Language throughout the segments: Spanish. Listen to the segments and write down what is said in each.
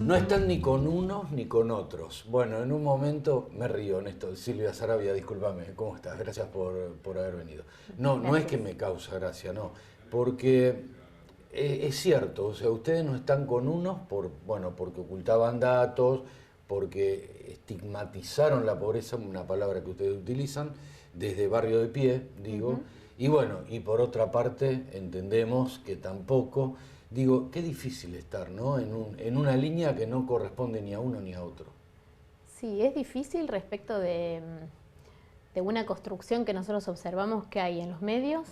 No están ni con unos ni con otros. Bueno, en un momento me río, Néstor. Silvia Sarabia, discúlpame, ¿cómo estás? Gracias por haber venido. No, no es que me causa gracia, no, porque es cierto, o sea, ustedes no están con unos bueno, porque ocultaban datos, porque estigmatizaron la pobreza, una palabra que ustedes utilizan, desde barrio de pie, digo, y bueno, y por otra parte entendemos que tampoco. Digo, qué difícil estar, ¿no? En una línea que no corresponde ni a uno ni a otro. Sí, es difícil respecto de una construcción que nosotros observamos que hay en los medios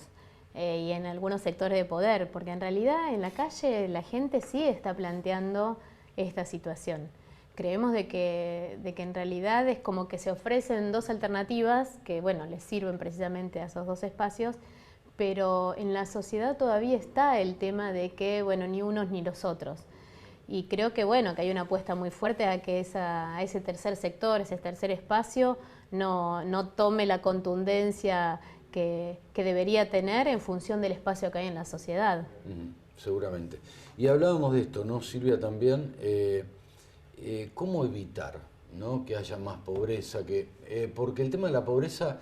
y en algunos sectores de poder, porque en realidad en la calle la gente sí está planteando esta situación. Creemos de que en realidad es como que se ofrecen dos alternativas que, bueno, les sirven precisamente a esos dos espacios, pero en la sociedad todavía está el tema de que, bueno, ni unos ni los otros. Y creo que, bueno, que hay una apuesta muy fuerte a que ese tercer sector, ese tercer espacio, no tome la contundencia que debería tener en función del espacio que hay en la sociedad. Seguramente. Y hablábamos de esto, ¿no, Silvia, también? ¿Cómo evitar, ¿no?, que haya más pobreza? Porque el tema de la pobreza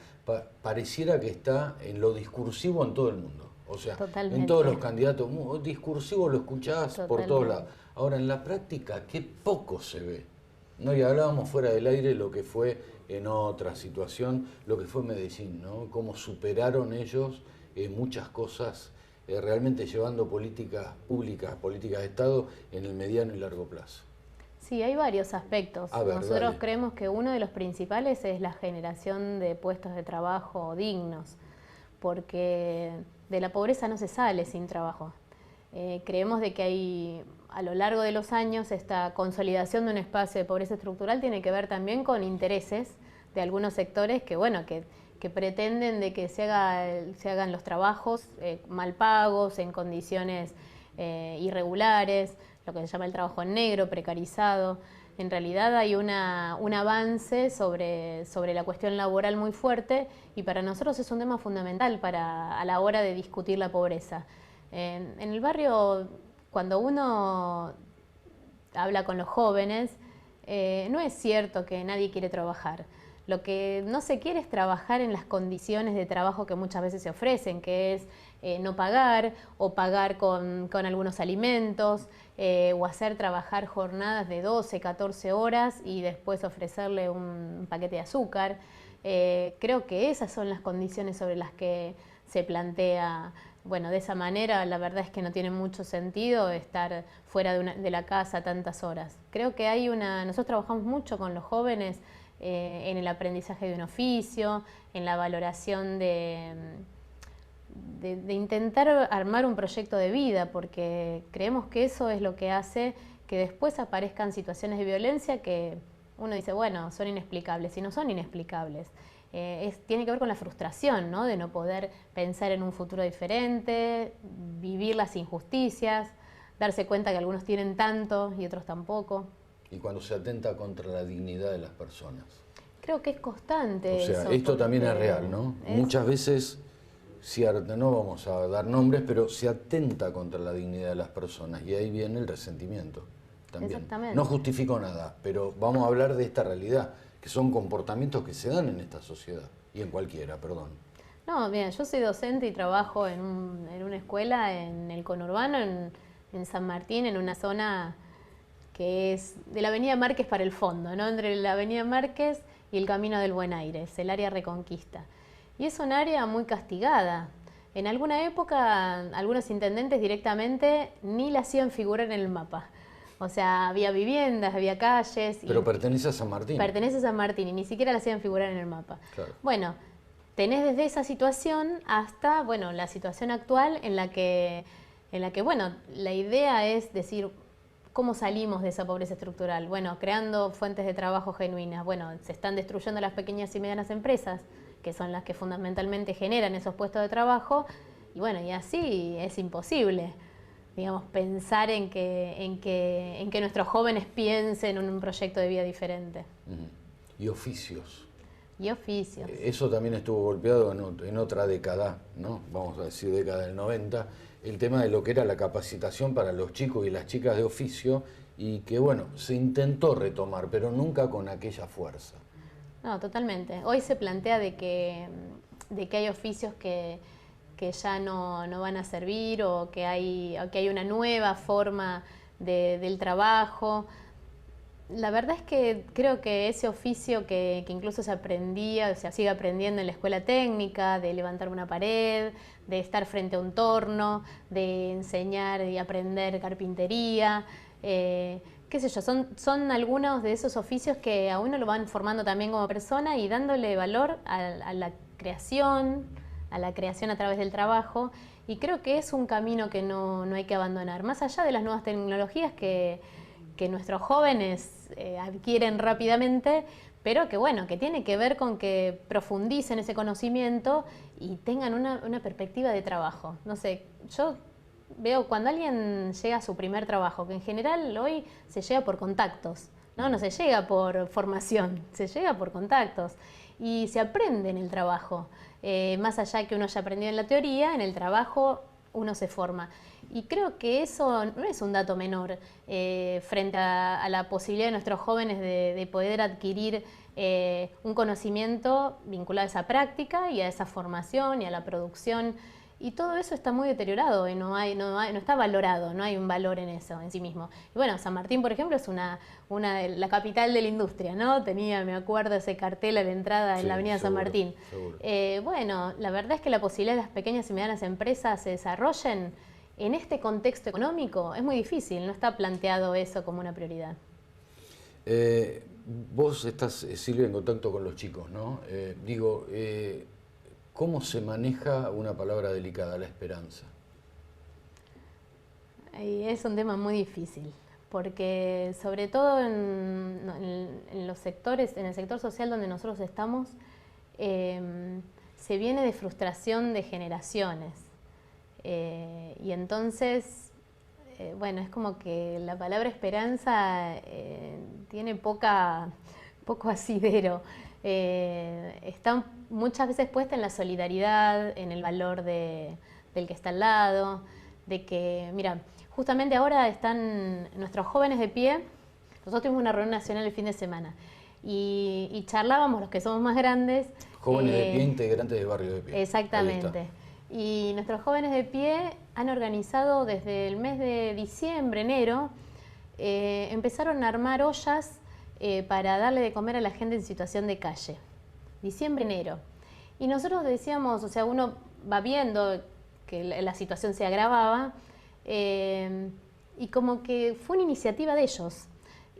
pareciera que está en lo discursivo en todo el mundo. O sea, Totalmente. en todos los candidatos, discursivo lo escuchás por todos lados. Ahora, en la práctica, qué poco se ve, ¿no? Y hablábamos fuera del aire lo que fue en otra situación, lo que fue Medellín, ¿no? Cómo superaron ellos muchas cosas, realmente llevando políticas públicas, políticas de Estado en el mediano y largo plazo. Sí, hay varios aspectos. Nosotros creemos que uno de los principales es la generación de puestos de trabajo dignos, porque de la pobreza no se sale sin trabajo. Creemos de que hay, a lo largo de los años, esta consolidación de un espacio de pobreza estructural tiene que ver también con intereses de algunos sectores que, bueno, que pretenden de que se hagan los trabajos mal pagos, en condiciones irregulares, lo que se llama el trabajo en negro, precarizado. En realidad hay un avance sobre la cuestión laboral muy fuerte y para nosotros es un tema fundamental a la hora de discutir la pobreza. En el barrio, cuando uno habla con los jóvenes, no es cierto que nadie quiere trabajar. Lo que no se quiere es trabajar en las condiciones de trabajo que muchas veces se ofrecen, que es no pagar o pagar con algunos alimentos o hacer trabajar jornadas de 12, 14 horas y después ofrecerle un paquete de azúcar. Creo que esas son las condiciones sobre las que se plantea. Bueno, de esa manera la verdad es que no tiene mucho sentido estar fuera de la casa tantas horas. Creo que nosotros trabajamos mucho con los jóvenes en el aprendizaje de un oficio, en la valoración de intentar armar un proyecto de vida, porque creemos que eso es lo que hace que después aparezcan situaciones de violencia que uno dice, bueno, son inexplicables, y no son inexplicables. Tiene que ver con la frustración, ¿no?, de no poder pensar en un futuro diferente, vivir las injusticias, darse cuenta que algunos tienen tanto y otros tampoco. Y cuando se atenta contra la dignidad de las personas. Creo que es constante. O sea, esto también es real, ¿no? Muchas veces, no vamos a dar nombres, pero se atenta contra la dignidad de las personas y ahí viene el resentimiento también. Exactamente. No justifico nada, pero vamos a hablar de esta realidad, que son comportamientos que se dan en esta sociedad y en cualquiera, perdón. No, mira, yo soy docente y trabajo en una escuela en el conurbano, en San Martín, en una zona que es de la avenida Márquez para el fondo, ¿no?, entre la avenida Márquez y el Camino del Buen Aire, es el área Reconquista. Y es un área muy castigada. En alguna época, algunos intendentes directamente ni la hacían figurar en el mapa. O sea, había viviendas, había calles. Pero pertenece a San Martín. Pertenece a San Martín y ni siquiera la hacían figurar en el mapa. Claro. Bueno, tenés desde esa situación hasta, bueno, la situación actual en la que, bueno, la idea es decir, ¿cómo salimos de esa pobreza estructural? Bueno, creando fuentes de trabajo genuinas. Bueno, se están destruyendo las pequeñas y medianas empresas, que son las que fundamentalmente generan esos puestos de trabajo, y bueno, y así es imposible, digamos, pensar en que nuestros jóvenes piensen en un proyecto de vida diferente. Y oficios. Y oficios. Eso también estuvo golpeado en otra década, ¿no? Vamos a decir década del 90, el tema de lo que era la capacitación para los chicos y las chicas de oficio y que, bueno, se intentó retomar, pero nunca con aquella fuerza. No, totalmente. Hoy se plantea de que hay oficios que ya no van a servir o que hay una nueva forma del trabajo. La verdad es que creo que ese oficio que incluso se aprendía, o sea, sigue aprendiendo en la escuela técnica, de levantar una pared, de estar frente a un torno, de enseñar y aprender carpintería, qué sé yo, son algunos de esos oficios que a uno lo van formando también como persona y dándole valor a la creación a través del trabajo, y creo que es un camino que no hay que abandonar, más allá de las nuevas tecnologías que nuestros jóvenes adquieren rápidamente, pero que bueno, que tiene que ver con que profundicen ese conocimiento y tengan una perspectiva de trabajo. No sé, yo veo cuando alguien llega a su primer trabajo, que en general hoy se llega por contactos, no se llega por formación, se llega por contactos y se aprende en el trabajo. Más allá que uno haya aprendido en la teoría, en el trabajo uno se forma. Y creo que eso no es un dato menor frente a la posibilidad de nuestros jóvenes de poder adquirir un conocimiento vinculado a esa práctica y a esa formación y a la producción. Y todo eso está muy deteriorado y no está valorado, no hay un valor en eso en sí mismo. Y bueno, San Martín, por ejemplo, es la capital de la industria, ¿no? Me acuerdo, ese cartel a la entrada en la avenida San Martín. Bueno, la verdad es que la posibilidad de las pequeñas y medianas empresas se desarrollen en este contexto económico es muy difícil, no está planteado eso como una prioridad. Vos estás, Silvia, en contacto con los chicos, ¿no? ¿Cómo se maneja una palabra delicada, la esperanza? Es un tema muy difícil, porque sobre todo en los sectores, en el sector social donde nosotros estamos, se viene de frustración de generaciones. Y entonces, bueno, es como que la palabra esperanza tiene poco asidero. Está muchas veces puesta en la solidaridad, en el valor del que está al lado, de que, mira, justamente ahora están nuestros jóvenes de pie. Nosotros tuvimos una reunión nacional el fin de semana y charlábamos, los que somos más grandes. Jóvenes de pie, integrantes de Barrio de Pie. Exactamente. Y nuestros jóvenes de pie han organizado desde el mes de diciembre, enero, empezaron a armar ollas para darle de comer a la gente en situación de calle. Diciembre, enero. Y nosotros decíamos, o sea, uno va viendo que la situación se agravaba y como que fue una iniciativa de ellos.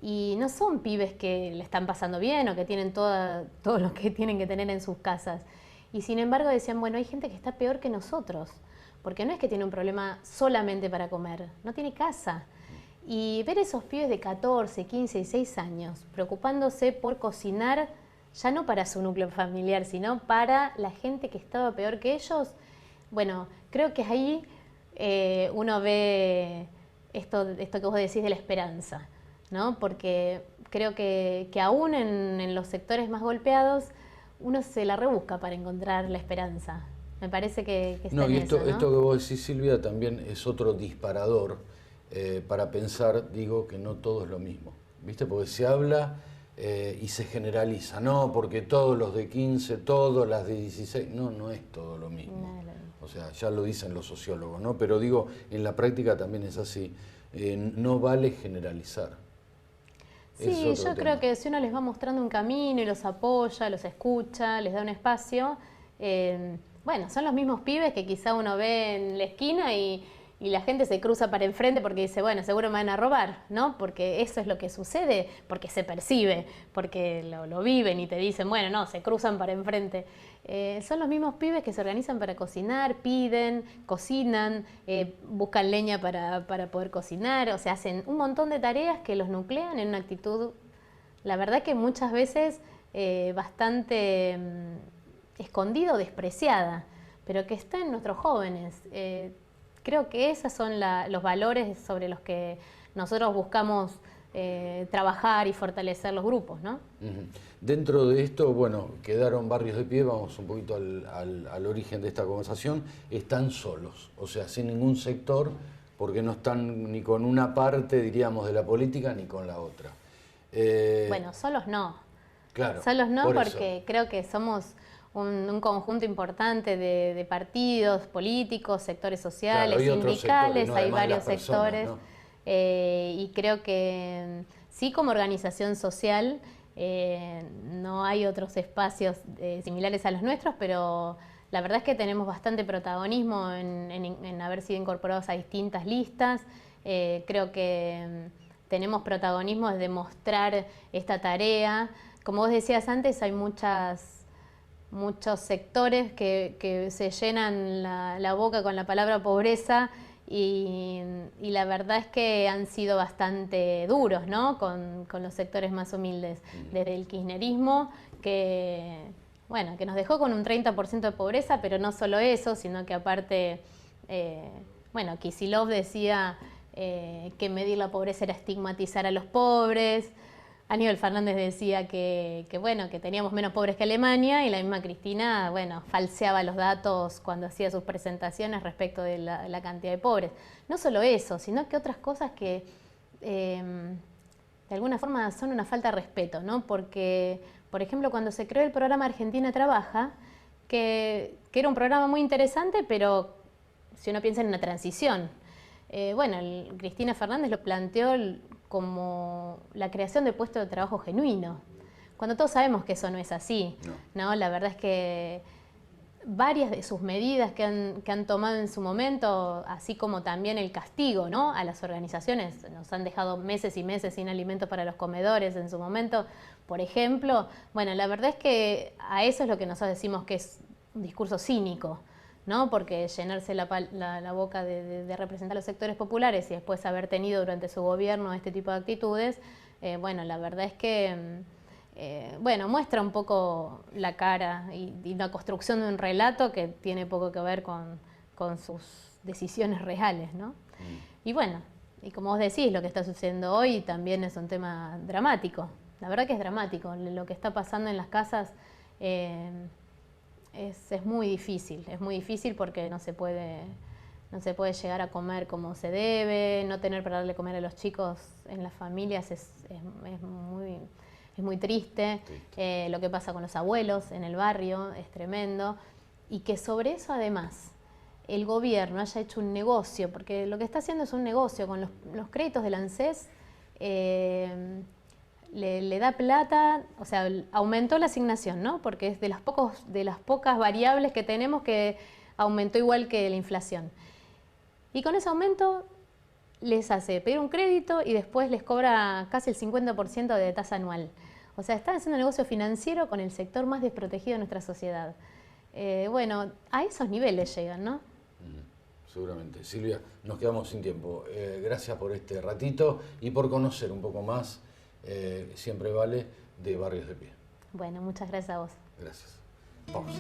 Y no son pibes que le están pasando bien o que tienen todo lo que tienen que tener en sus casas. Y sin embargo decían, bueno, hay gente que está peor que nosotros, porque no es que tiene un problema solamente para comer, no tiene casa. Y ver esos pibes de 14, 15, 16 años preocupándose por cocinar, ya no para su núcleo familiar, sino para la gente que estaba peor que ellos, bueno, creo que ahí uno ve esto que vos decís de la esperanza, ¿no? Porque creo que aún en los sectores más golpeados, uno se la rebusca para encontrar la esperanza. Me parece que está en eso, ¿no? Esto que vos decís, Silvia, también es otro disparador para pensar, digo, que no todo es lo mismo. ¿Viste? Porque se habla y se generaliza, no, porque todos los de 15, todas las de 16, no es todo lo mismo. O sea, ya lo dicen los sociólogos, ¿no? Pero digo, en la práctica también es así. No vale generalizar. Sí, yo creo que si uno les va mostrando un camino y los apoya, los escucha, les da un espacio, bueno, son los mismos pibes que quizá uno ve en la esquina y la gente se cruza para enfrente porque dice, bueno, seguro me van a robar, ¿no? Porque eso es lo que sucede, porque se percibe, porque lo viven y te dicen, bueno, no, se cruzan para enfrente. Son los mismos pibes que se organizan para cocinar, piden, cocinan, buscan leña para poder cocinar, o sea, hacen un montón de tareas que los nuclean en una actitud, la verdad que muchas veces bastante escondida o despreciada, pero que está en nuestros jóvenes. Creo que esos son los valores sobre los que nosotros buscamos trabajar y fortalecer los grupos, ¿no? Dentro de esto, bueno, quedaron barrios de pie, vamos un poquito al origen de esta conversación, están solos, o sea, sin ningún sector, porque no están ni con una parte, diríamos, de la política ni con la otra. Bueno, solos no. Claro. Solos no, porque creo que somos un conjunto importante de partidos políticos, sectores sociales, claro, sindicales, sectores, hay varios sectores. ¿No? Y creo que sí, como organización social, no hay otros espacios similares a los nuestros, pero la verdad es que tenemos bastante protagonismo en haber sido incorporados a distintas listas. Creo que tenemos protagonismo de demostrar esta tarea. Como vos decías antes, hay muchos sectores que se llenan la boca con la palabra pobreza y la verdad es que han sido bastante duros, ¿no? con los sectores más humildes. Desde el kirchnerismo, que nos dejó con un 30% de pobreza, pero no solo eso, sino que aparte, Kicillof decía que medir la pobreza era estigmatizar a los pobres. Aníbal Fernández decía que teníamos menos pobres que Alemania, y la misma Cristina, falseaba los datos cuando hacía sus presentaciones respecto de la cantidad de pobres. No solo eso, sino que otras cosas que de alguna forma son una falta de respeto, ¿no? Porque, por ejemplo, cuando se creó el programa Argentina Trabaja, que era un programa muy interesante, pero si uno piensa en una transición, Cristina Fernández lo planteó como la creación de puestos de trabajo genuino, cuando todos sabemos que eso no es así, ¿no? La verdad es que varias de sus medidas que han tomado en su momento, así como también el castigo, ¿no?, a las organizaciones, nos han dejado meses y meses sin alimentos para los comedores en su momento, por ejemplo. La verdad es que a eso es lo que nosotros decimos que es un discurso cínico, ¿no? Porque llenarse la boca de representar a los sectores populares y después haber tenido durante su gobierno este tipo de actitudes, la verdad es que muestra un poco la cara y la construcción de un relato que tiene poco que ver con sus decisiones reales, ¿no? Y como vos decís, lo que está sucediendo hoy también es un tema dramático. La verdad que es dramático. Lo que está pasando en las casas es muy difícil porque no se puede llegar a comer como se debe, no tener para darle comer a los chicos en las familias es muy triste. Lo que pasa con los abuelos en el barrio es tremendo, y que sobre eso además el gobierno haya hecho un negocio, porque lo que está haciendo es un negocio con los créditos del ANSES. Le da plata, o sea, aumentó la asignación, ¿no? Porque es de las pocas variables que tenemos que aumentó igual que la inflación. Y con ese aumento les hace pedir un crédito y después les cobra casi el 50% de tasa anual. O sea, están haciendo un negocio financiero con el sector más desprotegido de nuestra sociedad. A esos niveles llegan, ¿no? Seguramente. Silvia, nos quedamos sin tiempo. Gracias por este ratito y por conocer un poco más, siempre vale, de Barrios de Pie. Muchas gracias a vos. Gracias. Pausa.